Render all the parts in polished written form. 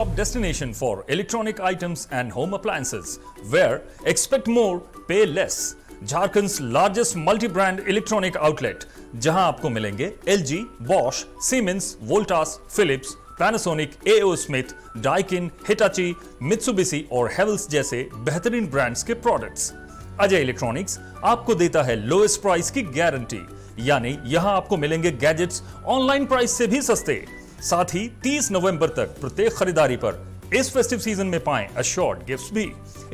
Top destination for electronic items and home appliances, where expect more, pay less. Jharkhand's largest multi brand electronic outlet, जहां आपको मिलेंगे LG, Bosch, Siemens, Voltas, Philips, Panasonic, AO Smith, Daikin, Hitachi, Mitsubishi और Havells जैसे बेहतरीन brands के products. Ajay electronics आपको देता है लोएस्ट प्राइस की गारंटी, यानी यहां आपको मिलेंगे गैजेट्स ऑनलाइन प्राइस से भी सस्ते। साथ ही 30 नवंबर तक प्रत्येक खरीदारी पर इस फेस्टिव सीजन में पाएं अश्योर्ड गिफ्ट्स भी।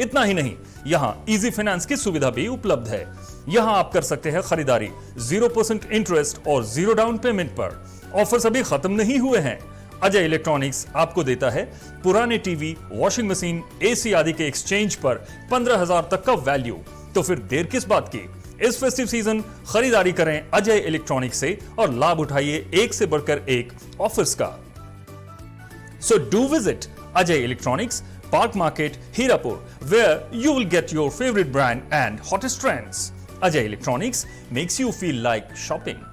इतना ही नहीं, यहां इजी फाइनेंस की सुविधा भी उपलब्ध है। यहां आप कर सकते हैं खरीदारी 0% इंटरेस्ट और 0 डाउन पेमेंट पर। ऑफर्स अभी खत्म नहीं हुए हैं। अजय इलेक्ट्रॉनिक्स आपको देता है पुराने टीवी, वॉशिंग मशीन, एसी आदि के एक्सचेंज पर 15,000 तक का वैल्यू। तो फिर देर किस बात की, इस फेस्टिव सीजन खरीदारी करें अजय इलेक्ट्रॉनिक्स से और लाभ उठाइए एक से बढ़कर एक ऑफर्स का। So do visit Ajay Electronics, Park Market, Hirapur, where you will get your favorite brand and hottest trends. Ajay Electronics makes you feel like shopping.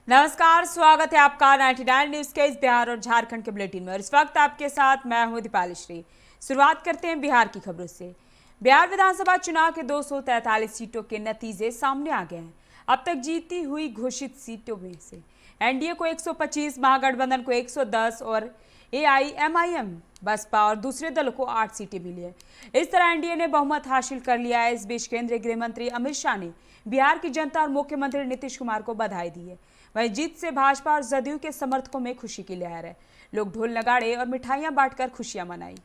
नमस्कार, स्वागत है आपका 99 न्यूज के इस बिहार और झारखंड के बुलेटिन में। और इस वक्त आपके साथ मैं हूं दीपाली श्री। शुरुआत करते हैं बिहार की खबरों से। बिहार विधानसभा चुनाव के 243 सीटों के नतीजे सामने आ गए हैं। अब तक जीती हुई घोषित सीटों में से एनडीए को 125, महागठबंधन को 110 और AIMIM बसपा और दूसरे दलों को 8 सीटें मिली है। इस तरह एनडीए ने बहुमत हासिल कर लिया है। इस बीच केंद्रीय गृह मंत्री अमित शाह ने बिहार की जनता और मुख्यमंत्री नीतीश कुमार को बधाई दी है। वहीं जीत से भाजपा और जदयू के समर्थकों में खुशी की लहर है। लोग ढोल नगाड़े और मिठाइयां बांटकर खुशियां मनाई।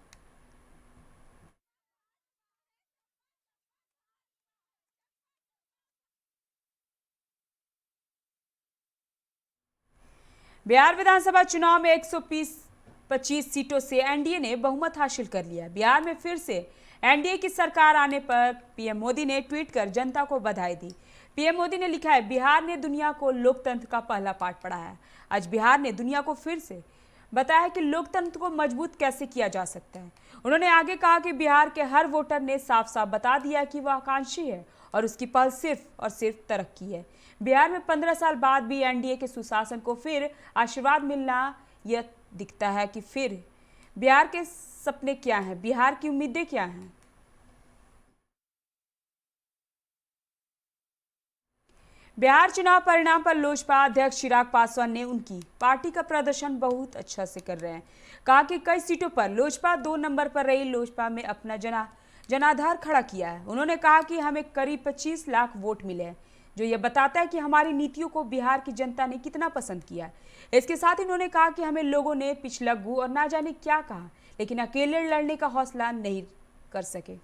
बिहार विधानसभा चुनाव में 125 सीटों से एनडीए ने बहुमत हासिल कर लिया। बिहार में फिर से एनडीए की सरकार आने पर पीएम मोदी ने ट्वीट कर जनता को बधाई दी। पीएम मोदी ने लिखा है, बिहार ने दुनिया को लोकतंत्र का पहला पाठ पढ़ाया। आज बिहार ने दुनिया को फिर से बताया कि लोकतंत्र को मजबूत कैसे किया जा सकता है। उन्होंने आगे कहा कि बिहार के हर वोटर ने साफ साफ बता दिया कि वह आकांक्षी है और उसकी पहल सिर्फ और सिर्फ तरक्की है। बिहार में 15 साल बाद भी एनडीए के सुशासन को फिर आशीर्वाद मिलना, यह दिखता है कि फिर बिहार के सपने क्या हैं, बिहार की उम्मीदें क्या हैं। बिहार चुनाव परिणाम पर लोजपा अध्यक्ष चिराग पासवान ने उनकी पार्टी का प्रदर्शन बहुत अच्छा से कर रहे हैं। कहा कि कई सीटों पर लोजपा 2 नंबर पर रही, लोजपा में अपना जनाधार खड़ा किया है। उन्होंने कहा कि हमें करीब 25 लाख वोट मिले हैं, जो यह बताता है कि हमारी नीतियों को बिहार की जनता ने कितना पसंद किया है। इसके साथ ही उन्होंने कहा कि हमें लोगों ने पिछलग्गू और ना जाने क्या कहा, लेकिन अकेले लड़ने का हौसला नहीं कर सके।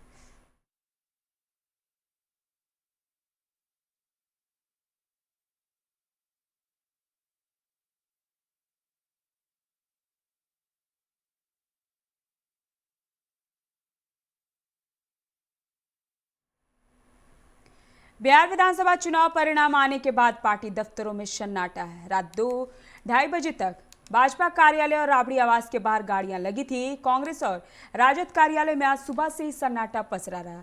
बिहार विधानसभा चुनाव परिणाम आने के बाद पार्टी दफ्तरों में सन्नाटा है। रात 2-2:30 बजे तक भाजपा कार्यालय और राबड़ी आवास के बाहर गाड़ियां लगी थी। कांग्रेस और राजद कार्यालय में आज सुबह से ही सन्नाटा पसरा रहा।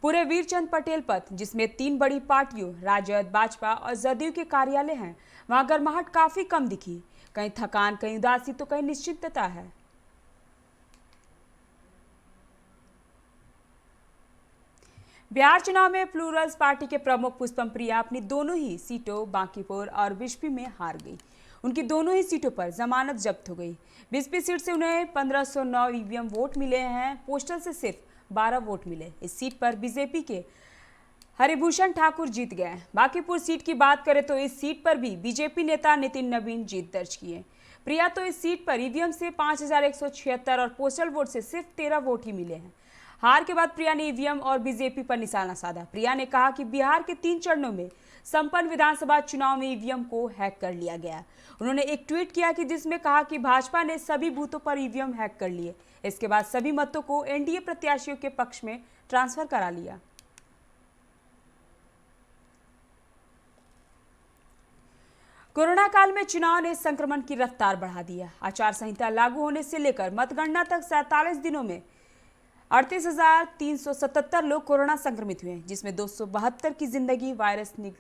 पूरे वीरचंद पटेल पथ, जिसमें 3 बड़ी पार्टियों राजद, भाजपा और जदयू के कार्यालय हैं, वहां गर्माहट काफी कम दिखी। कहीं थकान, कहीं उदासी तो कहीं निश्चिंतता है। बिहार चुनाव में प्लूरल्स पार्टी के प्रमुख पुष्पम प्रिया अपनी दोनों ही सीटों बांकीपुर और बिस्फी में हार गई। उनकी दोनों ही सीटों पर जमानत जब्त हो गई। बिस्फी सीट से उन्हें 1509 ईवीएम वोट मिले हैं, पोस्टल से सिर्फ 12 वोट मिले। इस सीट पर बीजेपी के हरिभूषण ठाकुर जीत गए। बांकीपुर सीट की बात करें तो इस सीट पर भी बीजेपी नेता नितिन नवीन जीत दर्ज किए। प्रिया तो इस सीट पर ईवीएम से 5176 और पोस्टल वोट से सिर्फ 13 वोट ही मिले हैं। हार के बाद प्रिया ने ईवीएम और बीजेपी पर निशाना साधा। प्रिया ने कहा कि बिहार के 3 चरणों में संपन्न विधानसभा चुनाव में ईवीएम को हैक कर लिया गया। उन्होंने एक ट्वीट किया कि जिसमें कहा कि भाजपा ने सभी बूथों पर ईवीएम हैक कर लिए। इसके बाद सभी मतों को एनडीए प्रत्याशियों के पक्ष में ट्रांसफर करा लिया। कोरोना काल में चुनाव ने संक्रमण की रफ्तार बढ़ा दी है। आचार संहिता लागू होने से लेकर मतगणना तक 47 दिनों में 38,377 लोग कोरोना संक्रमित हुए हैं, जिसमें 272 की जिंदगी वायरस ने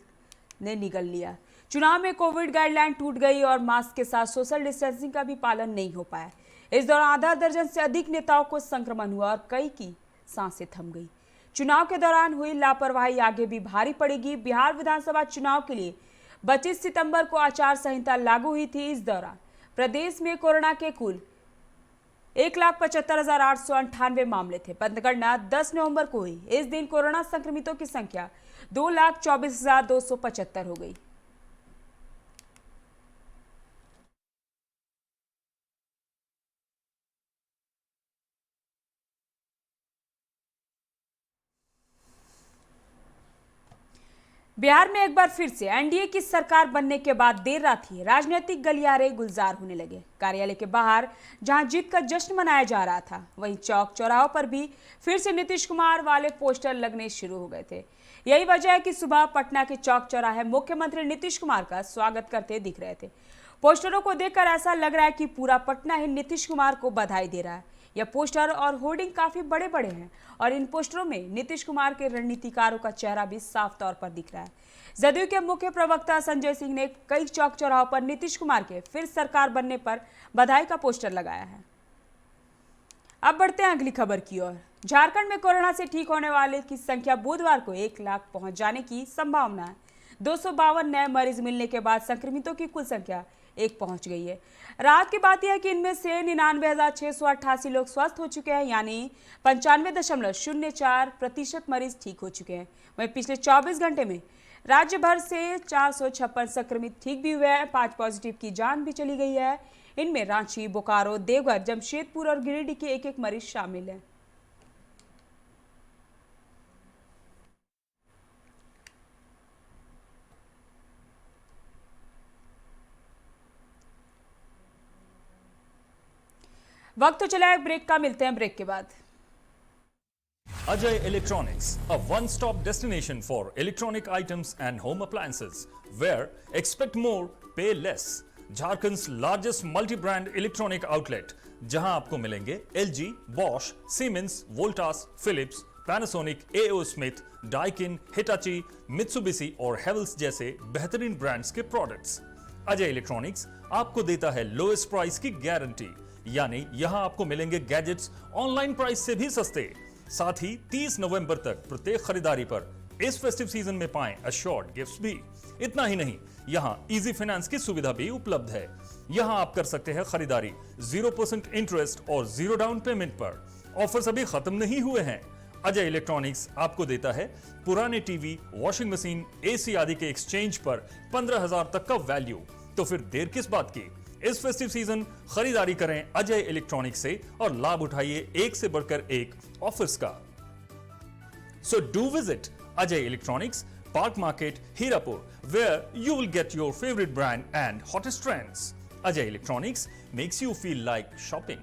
निगल लिया। चुनाव में कोविड गाइडलाइन टूट गई और मास्क के साथ सोशल डिस्टेंसिंग का भी पालन नहीं हो पाया। इस दौरान आधा दर्जन से अधिक नेताओं को संक्रमण हुआ और कई की सांसें थम गई। चुनाव के दौरान हुई लापरवाही आगे भी भारी पड़ेगी। बिहार विधानसभा चुनाव के लिए 25 सितंबर को आचार संहिता लागू हुई थी। इस दौरान प्रदेश में कोरोना के कुल 1,75,898 मामले थे। मतगणना 10 नवंबर को हुई। इस दिन कोरोना संक्रमितों की संख्या 2,24,275 हो गई। बिहार में एक बार फिर से एनडीए की सरकार बनने के बाद देर रात ही राजनीतिक गलियारे गुलजार होने लगे। कार्यालय के बाहर जहां जीत का जश्न मनाया जा रहा था, वहीं चौक चौराहों पर भी फिर से नीतीश कुमार वाले पोस्टर लगने शुरू हो गए थे। यही वजह है कि सुबह पटना के चौक चौराहे मुख्यमंत्री नीतीश कुमार का स्वागत करते दिख रहे थे। पोस्टरों को देखकर ऐसा लग रहा है कि पूरा पटना ही नीतीश कुमार को बधाई दे रहा है। यह पोस्टर और होर्डिंग काफी बड़े बड़े हैं और इन पोस्टरों में नीतीश कुमार के रणनीतिकारों का चेहरा भी साफ तौर पर दिख रहा है। जदयू के मुख्य प्रवक्ता संजय सिंह ने कई चौक चौराहों पर नीतीश कुमार के फिर सरकार बनने पर बधाई का पोस्टर लगाया है। अब बढ़ते हैं अगली खबर की ओर। झारखंड में कोरोना से ठीक होने वाले की संख्या बुधवार को 1 लाख पहुंच जाने की संभावना है। 252 नए मरीज मिलने के बाद संक्रमितों की कुल संख्या 1 पहुंच गई है। राहत की बात यह है कि इनमें से 99,688 लोग स्वस्थ हो चुके हैं, यानी 95.04% मरीज ठीक हो चुके हैं। वहीं पिछले 24 घंटे में राज्य भर से 456 संक्रमित ठीक भी हुए हैं। 5 पॉजिटिव की जान भी चली गई है। इनमें रांची, बोकारो, देवघर, जमशेदपुर और गिरिडीह के एक मरीज शामिल हैं। वक्त तो चला है ब्रेक का, मिलते हैं ब्रेक के बाद। Ajay Electronics, a one-stop destination for electronic items and home appliances, where expect more, pay less. Jharkhand's largest multi-brand electronic outlet, जहां आपको मिलेंगे LG, Bosch, Siemens, Voltas, Philips, Panasonic, AO Smith, Daikin, Hitachi, Mitsubishi और Havells जैसे बेहतरीन brands के products. Ajay electronics आपको देता है लोएस्ट प्राइस की गारंटी, यानी यहां आपको मिलेंगे गैजेट्स ऑनलाइन प्राइस से भी सस्ते। साथ ही 30 नवंबर तक प्रत्येक खरीदारी पर इस फेस्टिव सीजन में पाएं अश्योर्ड गिफ्ट्स भी। इतना ही नहीं, यहां इजी फाइनेंस की सुविधा भी उपलब्ध है। यहां आप कर सकते हैं खरीदारी 0% इंटरेस्ट और 0 डाउन पेमेंट पर। ऑफर्स अभी खत्म नहीं हुए हैं। अजय इलेक्ट्रॉनिक्स आपको देता है पुराने टीवी, वॉशिंग मशीन, एसी आदि के एक्सचेंज पर 15,000 तक का वैल्यू। तो फिर देर किस बात की? इस फेस्टिव सीजन खरीदारी करें अजय इलेक्ट्रॉनिक्स से और लाभ उठाइए एक से बढ़कर एक ऑफर्स का। So do visit Ajay Electronics, Park Market, Hirapur, where you will get your favorite brand and hottest trends. Ajay Electronics makes you feel like shopping.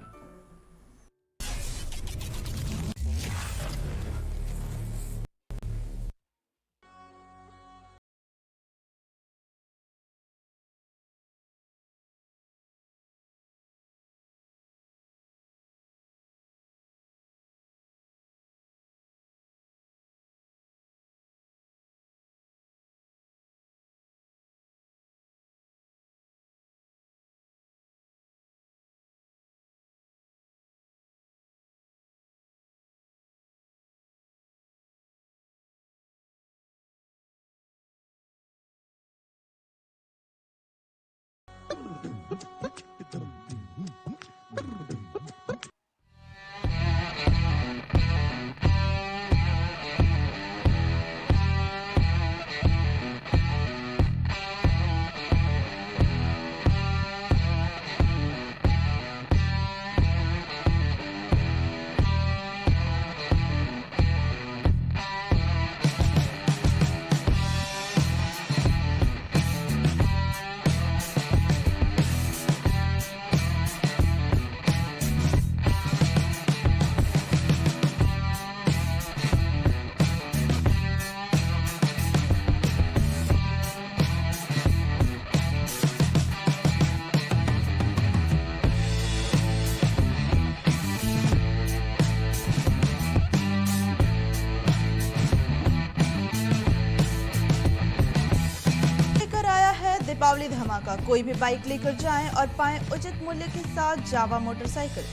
धमाका। कोई भी बाइक लेकर जाएं और पाएं उचित मूल्य के साथ जावा मोटरसाइकिल।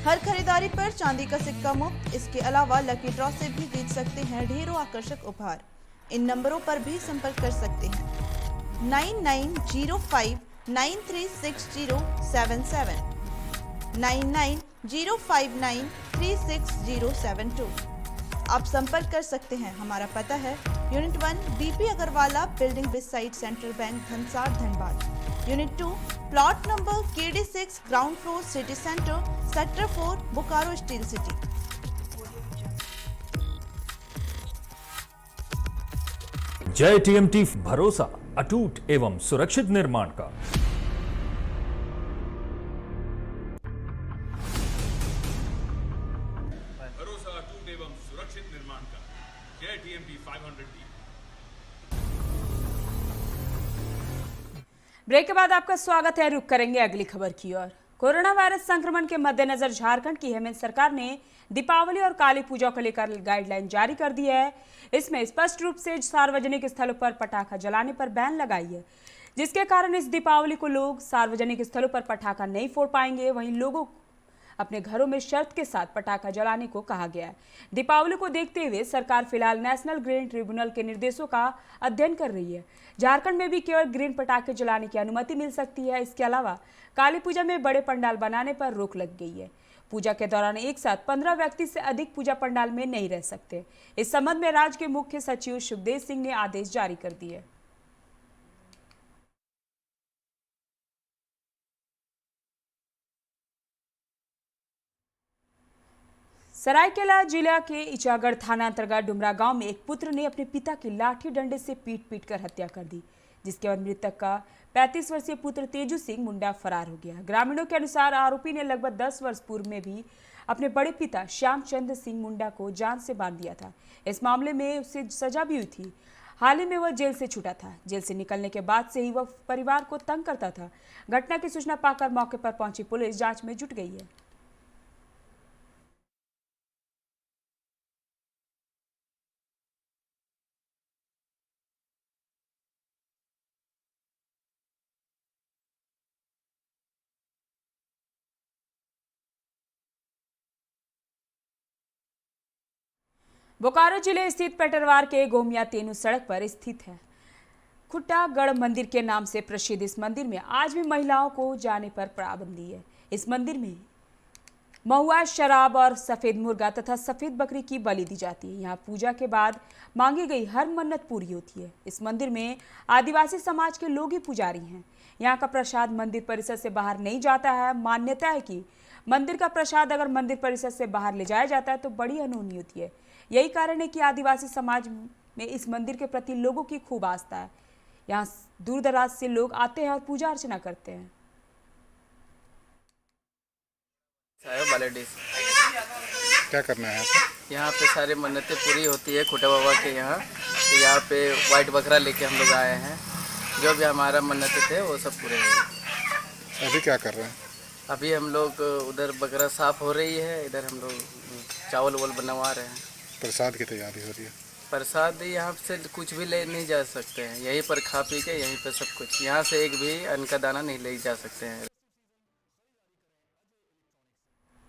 हर खरीदारी पर चांदी का सिक्का मुफ्त। इसके अलावा लकी ड्रॉ से भी जीत सकते हैं ढेरों आकर्षक उपहार। इन नंबरों पर भी संपर्क कर सकते हैं 9905936077 9905936072। आप संपर्क कर सकते हैं। हमारा पता है unit 1 BP Agrawala building beside central bank Dhansar Dhanbad. Unit 2 plot number KD6 ground floor city centre sector 4 Bokaro steel city. जय TMT, भरोसा अटूट एवं सुरक्षित निर्माण का। भरोसा अटूट एवं सुरक्षित निर्माण का। जय TMT 500D। ब्रेक के बाद आपका स्वागत है। रुक करेंगे अगली खबर की ओर। कोरोना वायरस संक्रमण के मद्देनजर झारखंड की हेमंत सरकार ने दीपावली और काली पूजा को लेकर गाइडलाइन जारी कर दी है। इसमें स्पष्ट रूप से सार्वजनिक स्थलों पर पटाखा जलाने पर बैन लगाई है, जिसके कारण इस दीपावली को लोग सार्वजनिक स्थलों पर पटाखा नहीं फोड़ पाएंगे। वहीं लोगों को अपने घरों में शर्त के साथ पटाखा जलाने को कहा गया है। दीपावली को देखते हुए सरकार फिलहाल नेशनल ग्रीन ट्रिब्यूनल के निर्देशों का अध्ययन कर रही है। झारखंड में भी केवल ग्रीन पटाखे जलाने की अनुमति मिल सकती है। इसके अलावा काली पूजा में बड़े पंडाल बनाने पर रोक लग गई है। पूजा के दौरान एक साथ 15 व्यक्ति से अधिक पूजा पंडाल में नहीं रह सकते। इस संबंध में राज्य के मुख्य सचिव शुभदेव सिंह ने आदेश जारी कर दिए। सरायकेला जिला के इचागढ़ थाना अंतर्गत डुमरा गांव में एक पुत्र ने अपने पिता की लाठी डंडे से पीट कर हत्या कर दी, जिसके बाद मृतक का 35 वर्षीय पुत्र तेजू सिंह मुंडा फरार हो गया। ग्रामीणों के अनुसार आरोपी ने लगभग 10 वर्ष पूर्व में भी अपने बड़े पिता श्यामचंद्र सिंह मुंडा को जान से बांध दिया था। इस मामले में उसे सजा भी हुई थी। हाल ही में वह जेल से छूटा था। जेल से निकलने के बाद से ही वह परिवार को तंग करता था। घटना की सूचना पाकर मौके पर पहुंची पुलिस जांच में जुट गई है। बोकारो जिले स्थित पेटरवार के गोमिया तेनू सड़क पर स्थित है खुट्टागढ़ मंदिर के नाम से प्रसिद्ध इस मंदिर में आज भी महिलाओं को जाने पर पाबंदी है। इस मंदिर में महुआ, शराब और सफेद मुर्गा तथा सफेद बकरी की बलि दी जाती है। यहाँ पूजा के बाद मांगी गई हर मन्नत पूरी होती है। इस मंदिर में आदिवासी समाज के लोग ही पुजारी हैं। यहाँ का प्रसाद मंदिर परिसर से बाहर नहीं जाता है। मान्यता है कि मंदिर का प्रसाद अगर मंदिर परिसर से बाहर ले जाया जाता है तो बड़ी अनहोनी होती है। यही कारण है कि आदिवासी समाज में इस मंदिर के प्रति लोगों की खूब आस्था है। यहाँ दूर दराज से लोग आते हैं और पूजा अर्चना करते हैं। क्या करना है यहाँ पे सारी मन्नतें पूरी होती है खुटा बाबा के यहाँ। तो यहाँ पे वाइट बकरा लेके हम लोग आए हैं। जो भी हमारा मन्नतें थे वो सब पूरे हुए। अभी क्या कर रहे हैं? अभी हम लोग उधर बकरा साफ हो रही है, इधर हम लोग चावल वावल बनवा रहे हैं। प्रसाद की तैयारी हो रही है। प्रसाद यहाँ से कुछ भी ले नहीं जा सकते हैं। यहीं पर खा पी के यहीं पर सब कुछ। यहाँ से एक भी अन्न का दाना नहीं ले जा सकते हैं।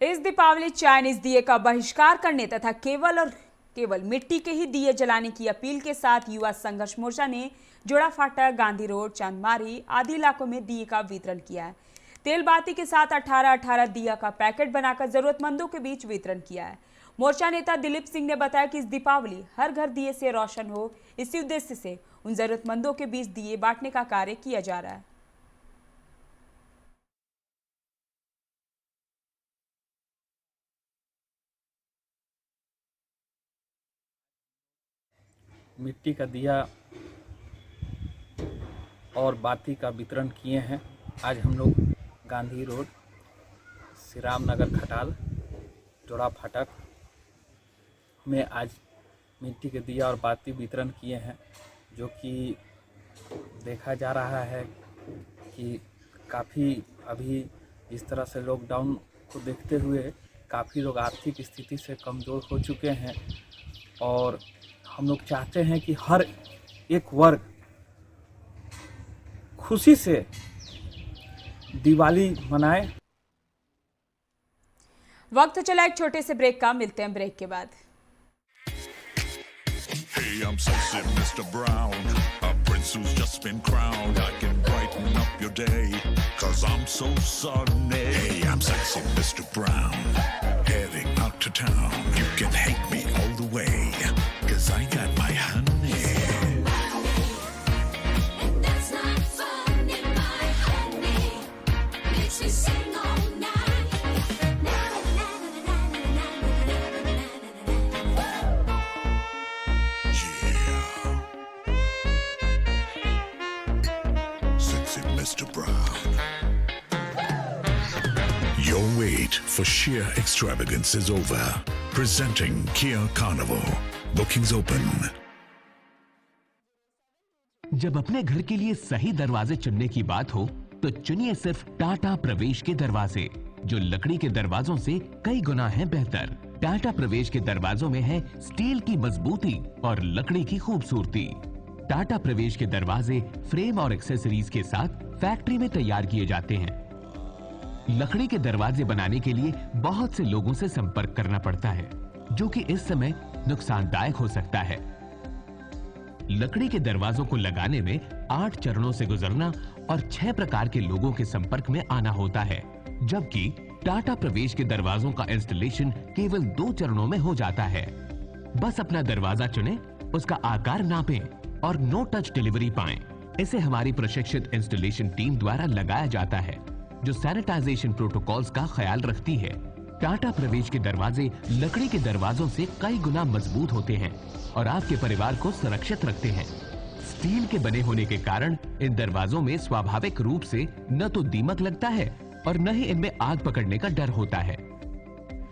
इस दीपावली चाइनीज दिए का बहिष्कार करने तथा केवल मिट्टी के ही दिए जलाने की अपील के साथ युवा संघर्ष मोर्चा ने जोड़ा फाटक, गांधी रोड, चांदमारी आदि इलाकों में दिए का वितरण किया है। तेल बाती के साथ 18 दिया का पैकेट बनाकर जरूरतमंदों के बीच वितरण किया है। मोर्चा नेता दिलीप सिंह ने बताया कि इस दीपावली हर घर दिए से रोशन हो, इसी उद्देश्य से उन जरूरतमंदों के बीच दिए बांटने का कार्य किया जा रहा है। मिट्टी का दिया और बाती का वितरण किए हैं। आज हम लोग गांधी रोड, श्री राम नगर खटाल, जोड़ा फाटक में आज मिट्टी के दिया और बाती वितरण किए हैं। जो कि देखा जा रहा है कि काफ़ी अभी इस तरह से लॉकडाउन को देखते हुए काफ़ी लोग आर्थिक स्थिति से कमज़ोर हो चुके हैं और हम लोग चाहते हैं कि हर एक वर्ग खुशी से दिवाली मनाएं। वक्त चला एक छोटे से ब्रेक का, मिलते हैं ब्रेक के बाद। Hey, I'm sexy Mr. Brown, a prince who's just been crowned. I can brighten up your day, 'cause I'm so sunny. Hey, I'm sexy Mr. Brown, heading out to town. You can hate me all the way, 'cause I got my honey. And that's not funny, my honey makes me sing all night. Sexy Mr. Brown. Your wait for sheer extravagance is over. Presenting Kia Carnival. Bookings open. जब अपने घर के लिए सही दरवाजे चुनने की बात हो तो चुनिए सिर्फ टाटा प्रवेश के दरवाजे, जो लकड़ी के दरवाजों से कई गुना है बेहतर। टाटा प्रवेश के दरवाजों में है स्टील की मजबूती और लकड़ी की खूबसूरती। टाटा प्रवेश के दरवाजे फ्रेम और एक्सेसरीज के साथ फैक्ट्री में तैयार किए जाते हैं। लकड़ी के दरवाजे बनाने के लिए बहुत से लोगों से संपर्क करना पड़ता है, जो कि इस समय नुकसानदायक हो सकता है। लकड़ी के दरवाजों को लगाने में 8 चरणों से गुजरना और 6 प्रकार के लोगों के संपर्क में आना होता है, जबकि टाटा प्रवेश के दरवाजों का इंस्टॉलेशन केवल 2 चरणों में हो जाता है। बस अपना दरवाजा चुनें, उसका आकार नापें और नो टच डिलीवरी पाएं। इसे हमारी प्रशिक्षित इंस्टॉलेशन टीम द्वारा लगाया जाता है, जो सैनिटाइजेशन प्रोटोकॉल्स का ख्याल रखती है। टाटा प्रवेश के दरवाजे लकड़ी के दरवाजों से कई गुना मजबूत होते हैं और आपके परिवार को सुरक्षित रखते हैं। स्टील के बने होने के कारण इन दरवाजों में स्वाभाविक रूप से न तो दीमक लगता है और न ही इनमें आग पकड़ने का डर होता है।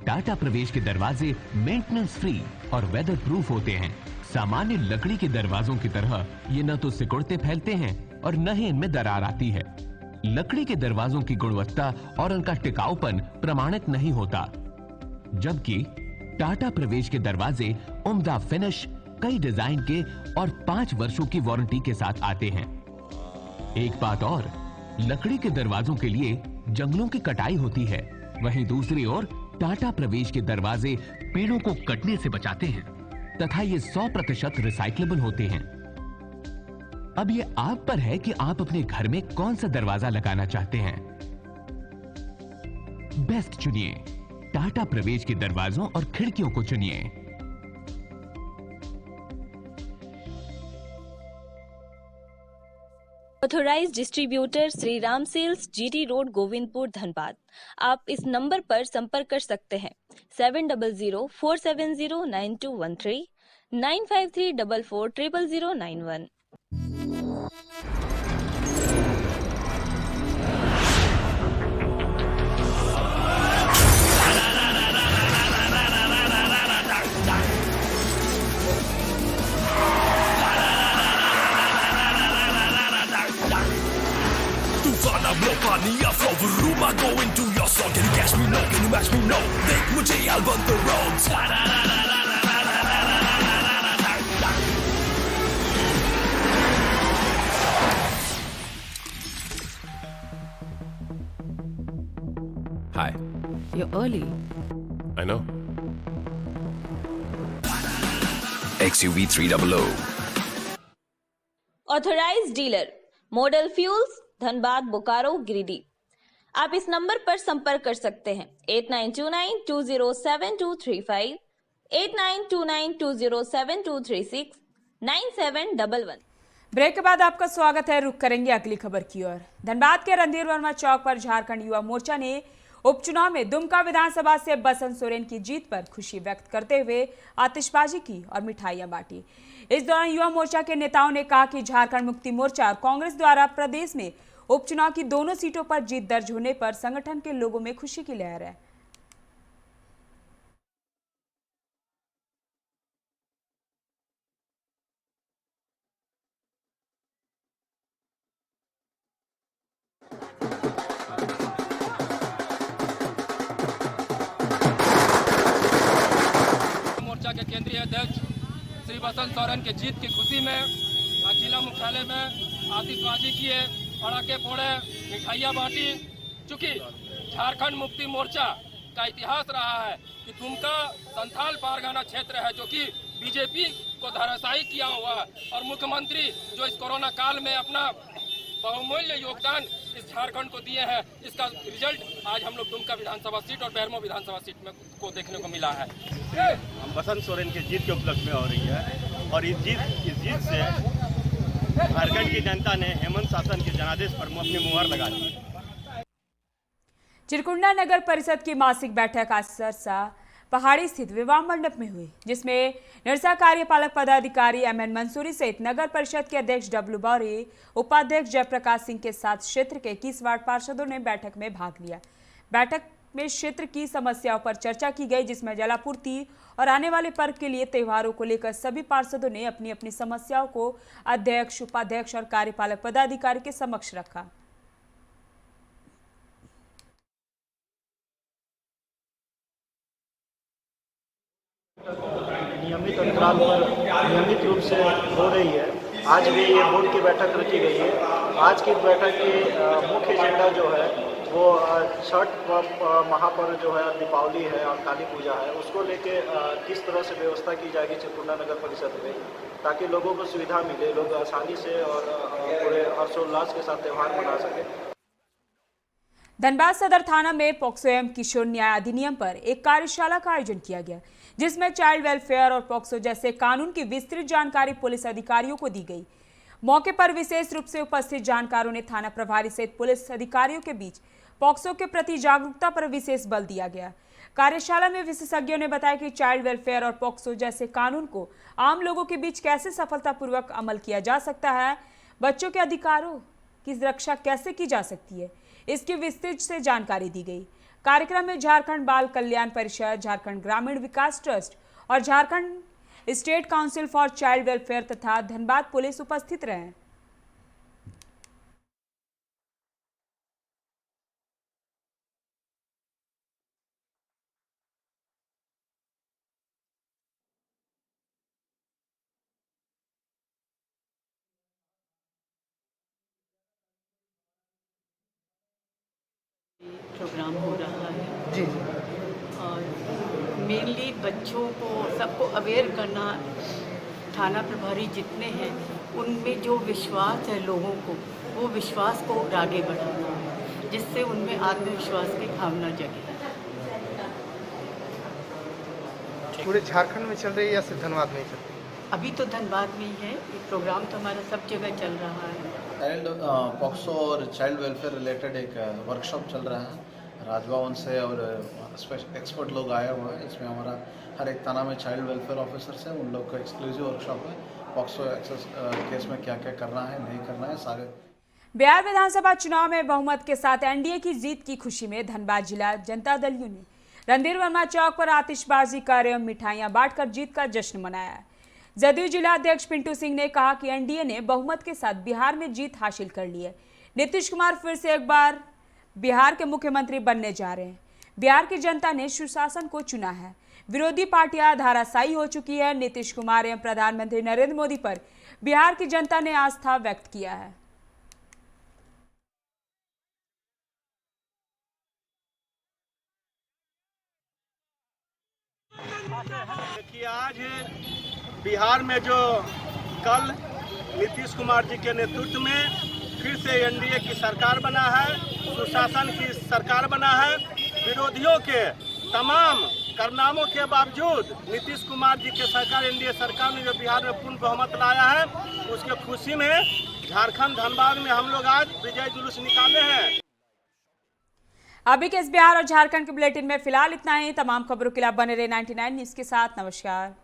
टाटा प्रवेश के दरवाजे मेंटेनेंस फ्री और वेदर प्रूफ होते हैं। सामान्य लकड़ी के दरवाजों की तरह ये न तो सिकुड़ते फैलते हैं और न ही इनमें दरार आती है। लकड़ी के दरवाजों की गुणवत्ता और उनका टिकाऊपन प्रमाणित नहीं होता, जबकि टाटा प्रवेश के दरवाजे उम्दा फिनिश, कई डिजाइन के और 5 वर्षों की वारंटी के साथ आते हैं। एक बात और, लकड़ी के दरवाजों के लिए जंगलों की कटाई होती है, वहीं दूसरी ओर टाटा प्रवेश के दरवाजे पेड़ों को कटने से बचाते हैं तथा ये 100% रिसाइक्लेबल होते हैं। अब ये आप पर है कि आप अपने घर में कौन सा दरवाजा लगाना चाहते हैं। बेस्ट चुनिए, टाटा प्रवेश के दरवाजों और खिड़कियों को चुनिए। Authorised distributor Shri Ram sales, GT road, Govindpur, Dhanbad. आप इस नंबर पर संपर्क कर सकते हैं 7004709213 9534400091। Mania flow room, I go into your song. Can you catch me? No. Can you match me? No. Make mujhe I'll burn the roads. Hi. You're early. I know. XUV 300. Authorised dealer, Model Fuels, Dhanbad, Bokaro, Giridih. आप इस number पर संपर्क कर सकते हैं 8929207235, 8929207236, 9711। Break के बाद आपका स्वागत है। रुक करेंगे अगली खबर की ओर। धनबाद के रणधीर वर्मा चौक पर झारखंड युवा मोर्चा ने उपचुनाव में दुमका विधानसभा से बसंत सोरेन की जीत पर खुशी व्यक्त करते हुए आतिशबाजी की और मिठाइयां बांटी। इस दौरान युवा मोर्चा के नेताओं ने कहा कि झारखंड मुक्ति मोर्चा और कांग्रेस द्वारा प्रदेश में उपचुनाव की दोनों सीटों पर जीत दर्ज होने पर संगठन के लोगों में खुशी की लहर है। मोर्चा के केंद्रीय अध्यक्ष श्री बसंत सोरेन के जीत की खुशी में आज जिला मुख्यालय में आतिशबाजी किए पटाखे फोड़े, मिठाइयाँ बांटी। चूँकि झारखंड मुक्ति मोर्चा का इतिहास रहा है कि दुमका संथाल पारगना क्षेत्र है जो कि बीजेपी को धराशायी किया हुआ है, और मुख्यमंत्री जो इस कोरोना काल में अपना बहुमूल्य योगदान इस झारखंड को दिए हैं, इसका रिजल्ट आज हम लोग दुमका विधानसभा सीट और बेरमो विधानसभा सीट में को देखने को मिला है। हम बसंत सोरेन की जीत के उपलक्ष्य में हो रही है, और इस जीत से झारखंड की जनता ने हेमंत शासन के जनादेश पर अपनी मुहर लगा दी है। चिरकुंडा नगर परिषद की मासिक बैठक आज सरसा पहाड़ी स्थित विवाह मंडप में हुई, जिसमें निरसा कार्यपालक पदाधिकारी एमएन मंसूरी सहित नगर परिषद के अध्यक्ष डब्लू बौरी, उपाध्यक्ष जयप्रकाश सिंह के साथ क्षेत्र के 21 वार्ड पार्षदों ने बैठक में भाग लिया। बैठक में क्षेत्र की समस्याओं पर चर्चा की गई, जिसमें जलापूर्ति और आने वाले पर्व के लिए त्योहारों को लेकर सभी पार्षदों ने अपनी अपनी समस्याओं को अध्यक्ष, उपाध्यक्ष और कार्यपालक पदाधिकारी के समक्ष रखा। नियमित अंतराल पर नियमित रूप से हो रही है। आज भी ये बोर्ड की बैठक रखी गई है। आज की बैठक की मुख्य एजेंडा जो है वो छठ महापर्व जो है, दीपावली है और काली पूजा है, उसको लेके किस तरह से व्यवस्था की जाएगी चिरकुंडा नगर परिषद में, ताकि लोगों को सुविधा मिले, लोग आसानी से और पूरे हर्षोल्लास के साथ त्यौहार मना सकें। धनबाद सदर थाना में पॉक्सो एवं किशोर न्याय अधिनियम पर एक कार्यशाला का आयोजन किया गया, जिसमें चाइल्ड वेलफेयर और पॉक्सो जैसे कानून की विस्तृत जानकारी पुलिस अधिकारियों को दी गई। मौके पर विशेष रूप से उपस्थित जानकारों ने थाना प्रभारी सहित पुलिस अधिकारियों के बीच पॉक्सो के प्रति जागरूकता पर विशेष बल दिया गया। कार्यशाला में विशेषज्ञों ने बताया कि चाइल्ड वेलफेयर और पॉक्सो जैसे कानून को आम लोगों के बीच कैसे सफलतापूर्वक अमल किया जा सकता है, बच्चों के अधिकारों की रक्षा कैसे की जा सकती है, इसकी विस्तृत से जानकारी दी गई। कार्यक्रम में झारखंड बाल कल्याण परिषद, झारखंड ग्रामीण विकास ट्रस्ट और Jharkhand state council for child welfare तथा धनबाद पुलिस उपस्थित रहे। प्रोग्राम हो रहा है जी, और मेनली बच्चों को सबको अवेयर करना, थाना प्रभारी जितने हैं उनमें जो विश्वास है लोगों को, वो विश्वास को आगे बढ़ाना, जिससे उनमें आत्मविश्वास की भावना जगे। पूरे झारखंड में चल रही है या सिर्फ धनबाद में ही चल रही है? अभी तो धनबाद में ही है, ये प्रोग्राम तो हमारा सब जगह चल रहा है। चाइल्ड पॉक्सो और चाइल्ड वेलफेयर रिलेटेड एक वर्कशॉप चल रहा है राजभवन से, और एक्सपर्ट लोग आए हुए हैं। इसमें हमारा हर एक थाना में चाइल्ड वेलफेयर ऑफिसर्स हैं, उन लोग का एक्सक्लूसिव वर्कशॉप है। पॉक्सो एक्सेस केस में क्या क्या करना है, नहीं करना है, सारे। बिहार विधानसभा चुनाव में बहुमत के साथ एनडीए की जीत की खुशी में धनबाद जिला जनता दल यू ने रणधीर वर्मा चौक पर आतिशबाजी कर एवं मिठाइयां बांटकर जीत का जश्न मनाया। जदयू जिला अध्यक्ष पिंटू सिंह ने कहा कि एनडीए ने बहुमत के साथ बिहार में जीत हासिल कर ली है। नीतीश कुमार फिर से एक बार बिहार के मुख्यमंत्री बनने जा रहे हैं। बिहार की जनता ने सुशासन को चुना है। विरोधी पार्टियां धाराशायी हो चुकी है। नीतीश कुमार एवं प्रधानमंत्री नरेंद्र मोदी पर बिहार की जनता ने आस्था व्यक्त किया है। देखिए, आज बिहार में जो कल नीतीश कुमार जी के नेतृत्व में फिर से एनडीए की सरकार बना है, सुशासन की सरकार बना है। विरोधियों के तमाम कारनामों के बावजूद नीतीश कुमार जी के सरकार, एनडीए सरकार ने जो बिहार में पूर्ण बहुमत लाया है, उसके खुशी में झारखंड धनबाद में हम लोग आज विजय जुलूस निकाले हैं। अभी के इस बिहार और झारखंड के बुलेटिन में फिलहाल इतना ही। तमाम खबरों के लिए बने रहे 99 न्यूज के साथ। नमस्कार।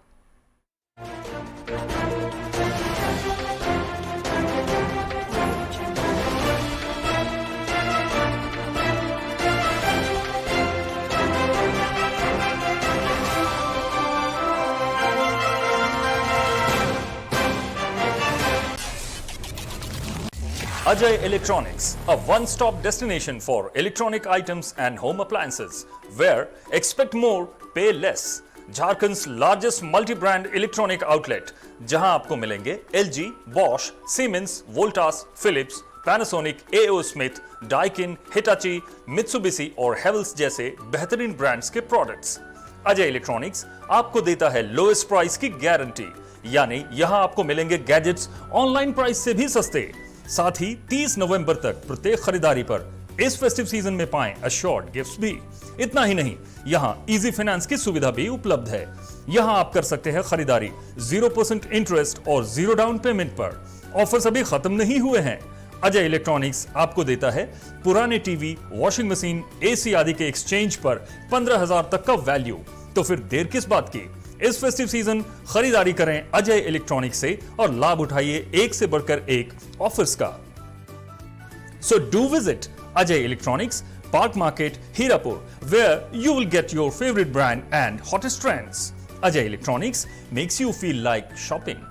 Ajay Electronics, a one-stop destination for electronic items and home appliances, where expect more, pay less. Jharkhand's largest multi-brand electronic outlet, जहां आपको मिलेंगे LG, Bosch, Siemens, Voltas, Philips, Panasonic, AO Smith, Daikin, Hitachi, Mitsubishi और हेवल्स जैसे बेहतरीन brands के products. Ajay electronics आपको देता है लोएस्ट प्राइस की गारंटी, यानी यहां आपको मिलेंगे गैजेट्स ऑनलाइन प्राइस से भी सस्ते। साथ ही 30 नवंबर तक प्रत्येक खरीदारी पर इस फेस्टिव सीजन में पाएं अश्योर्ड गिफ्ट्स भी। इतना ही नहीं, यहां इजी फाइनेंस की सुविधा भी उपलब्ध है। यहां आप कर सकते हैं खरीदारी 0% इंटरेस्ट और 0 डाउन पेमेंट पर। ऑफर्स अभी खत्म नहीं हुए हैं। अजय इलेक्ट्रॉनिक्स आपको देता है पुराने टीवी, वॉशिंग मशीन, AC आदि के एक्सचेंज पर 15,000 तक का वैल्यू। तो फिर देर किस बात की? इस फेस्टिव सीजन खरीदारी करें अजय इलेक्ट्रॉनिक्स से और लाभ उठाइए एक से बढ़कर एक ऑफर्स का। So do visit Ajay Electronics, Park Market, Hirapur, where you will get your favorite brand and hottest trends. Ajay Electronics makes you feel like shopping.